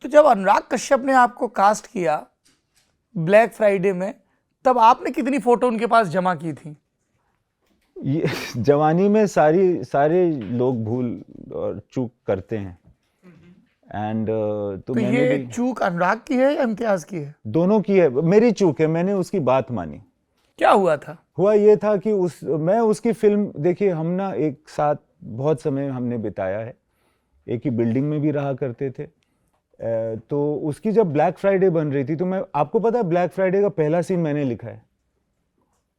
जब अनुराग कश्यप ने आपको कास्ट किया ब्लैक फ्राइडे में, तब आपने कितनी फोटो उनके पास जमा की थी? ये जवानी में सारे लोग भूल और चूक करते हैं। एंड तो मैंने ये भी चूक अनुराग की है या इम्तियाज की है? दोनों की है। मेरी चूक है, मैंने उसकी बात मानी। क्या हुआ था? हुआ ये था कि मैं उसकी फिल्म, देखिए हम ना एक साथ बहुत समय हमने बिताया है, एक ही बिल्डिंग में भी रहा करते थे। तो उसकी जब ब्लैक फ्राइडे बन रही थी तो मैं, आपको पता है ब्लैक फ्राइडे का पहला सीन मैंने लिखा है।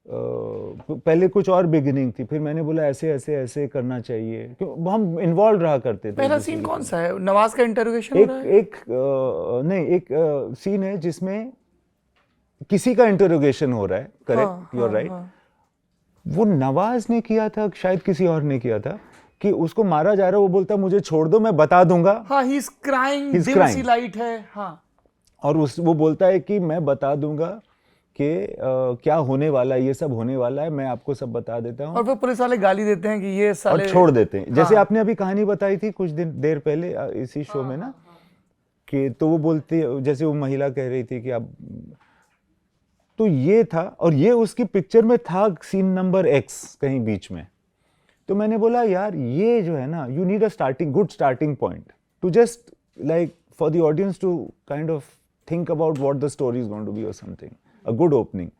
पहले कुछ और बिगिनिंग थी, फिर मैंने बोला ऐसे ऐसे ऐसे करना चाहिए, क्यों हम इन्वॉल्व रहा करते थे। पहला सीन कौन सा है? नवाज का इंटरोगेशन हो रहा है? एक सीन है जिसमें किसी का इंटरोगेशन हो रहा है। Correct, you are right. वो नवाज ने किया था, शायद किसी और ने किया था, कि उसको मारा जा रहा है, वो बोलता मुझे छोड़ दो मैं बता दूंगा। हाँ, ही इज क्राइंग, दिल सी लाइट है। हाँ, और वो बोलता है कि मैं बता दूंगा कि क्या होने वाला है, ये सब होने वाला है, मैं आपको सब बता देता हूँ। और फिर पुलिस वाले गाली देते हैं कि ये साले, और छोड़ देते हैं। जैसे आपने अभी कहानी बताई थी कुछ देर पहले इसी शो में ना, कि तो वो बोलती, जैसे वो महिला कह रही थी कि आप, तो ये था, और ये उसकी पिक्चर में था सीन नंबर एक्स कहीं बीच में। तो मैंने बोला यार ये जो है ना, you need a good starting point to just like for the audience to kind of think about what the story is going to be और समथिंग, अ गुड ओपनिंग।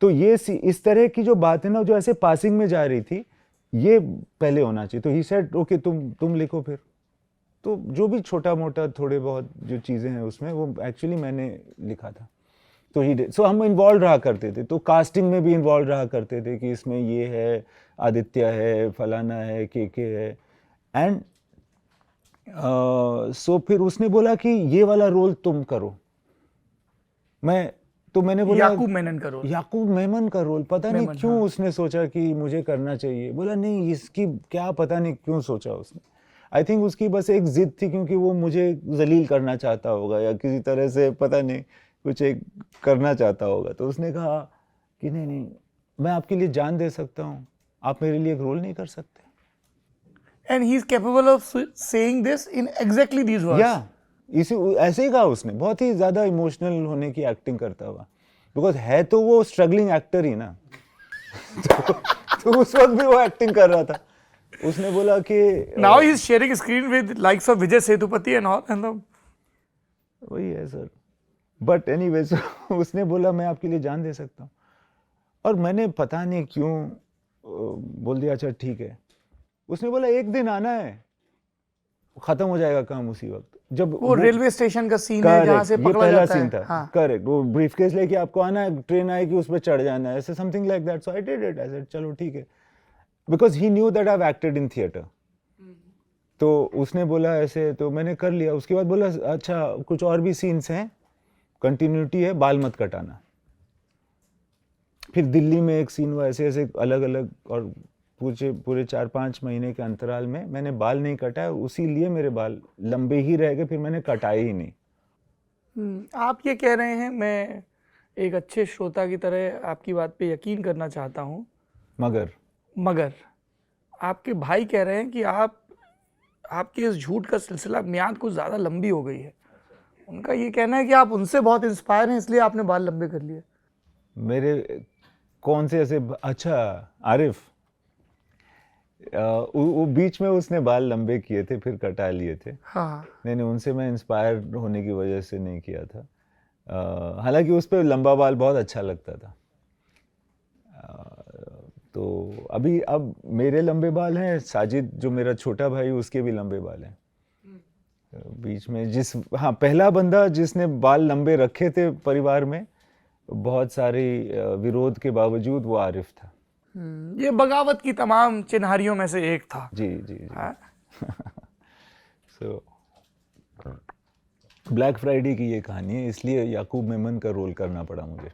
तो ये इस तरह की जो बात है ना, जो ऐसे पासिंग में जा रही थी, ये पहले होना चाहिए। तो ही सेड ओके तुम लिखो फिर। तो जो भी छोटा मोटा थोड़े बहुत जो चीज़ें हैं उसमें, वो एक्चुअली मैंने लिखा था। तो ही सो हम इन्वॉल्व रहा करते थे, तो कास्टिंग में भी इन्वॉल्व रहा करते थे कि इसमें ये है, आदित्य है, फलाना है, के है। एंड सो फिर उसने बोला कि ये वाला रोल तुम करो। मैंने बोला याकूब मेमन का रोल। पता नहीं क्यों उसने सोचा कि मुझे करना चाहिए। बोला नहीं, इसकी क्या पता नहीं क्यों सोचा उसने। आई थिंक उसकी बस एक जिद थी, क्योंकि वो मुझे जलील करना चाहता होगा या किसी तरह से, पता नहीं कुछ एक करना चाहता होगा। तो उसने कहा कि नहीं नहीं, मैं आपके लिए जान दे सकता हूँ, आप मेरे लिए एक रोल नहीं कर सकते। And he is capable of saying this in exactly these words. ऐसे ही कहा उसने, बहुत ही ज्यादा इमोशनल होने की एक्टिंग करता हुआ, बिकॉज है तो वो स्ट्रगलिंग एक्टर ही ना। तो उस वक्त भी वो एक्टिंग कर रहा था। उसने बोला कि now he is sharing screen with likes of Vijay Sethupathi and all, and वही है सर। बट एनीवेज उसने बोला मैं आपके लिए जान दे सकता हूँ, और मैंने पता नहीं क्यों बोल दिया अच्छा ठीक है। उसने बोला एक दिन आना है, खत्म हो जाएगा काम उसी वक्त। जब वो रेलवे स्टेशन का सीन है जहां से पकड़ा पहला जाता सीन था। हाँ। करेक्ट, वो ब्रीफकेस लेके आपको आना है, ट्रेन आएगी उस पर चढ़ जाना है, ऐसे something like that. So I did it. I said चलो ठीक है, because he knew that I have acted in theatre. तो उसने बोला ऐसे, तो मैंने कर लिया। उसके बाद बोला अच्छा कुछ और भी सीन्स हैं, कंटिन्यूटी है, बाल मत कटाना। फिर दिल्ली में एक सीन हुआ, ऐसे ऐसे अलग अलग, और पूरे 4-5 महीने के अंतराल में मैंने बाल नहीं कटाया, और उसी लिए मेरे बाल लंबे ही रह गए, फिर मैंने कटाए ही नहीं। आप ये कह रहे हैं, मैं एक अच्छे श्रोता की तरह आपकी बात पे यकीन करना चाहता हूँ, मगर आपके भाई कह रहे हैं कि आपके इस झूठ का सिलसिला मियाद कुछ ज़्यादा लंबी हो गई है। उनका ये कहना है कि आप उनसे बहुत इंस्पायर हैं, इसलिए आपने बाल लंबे कर लिए। मेरे कौन से ऐसे? अच्छा आरिफ, वो बीच में उसने बाल लंबे किए थे फिर कटा लिए थे। हाँ। नहीं, उनसे मैं इंस्पायर होने की वजह से नहीं किया था। हालांकि उस पर लंबा बाल बहुत अच्छा लगता था। तो अब मेरे लंबे बाल हैं, साजिद जो मेरा छोटा भाई उसके भी लंबे बाल हैं। बीच में पहला बंदा जिसने बाल लंबे रखे थे परिवार में, बहुत सारी विरोध के बावजूद, वो आरिफ था। ये बगावत की तमाम चिन्हारियों में से एक था। जी। सो ब्लैक फ्राइडे की ये कहानी है, इसलिए याकूब मेमन का रोल करना पड़ा मुझे।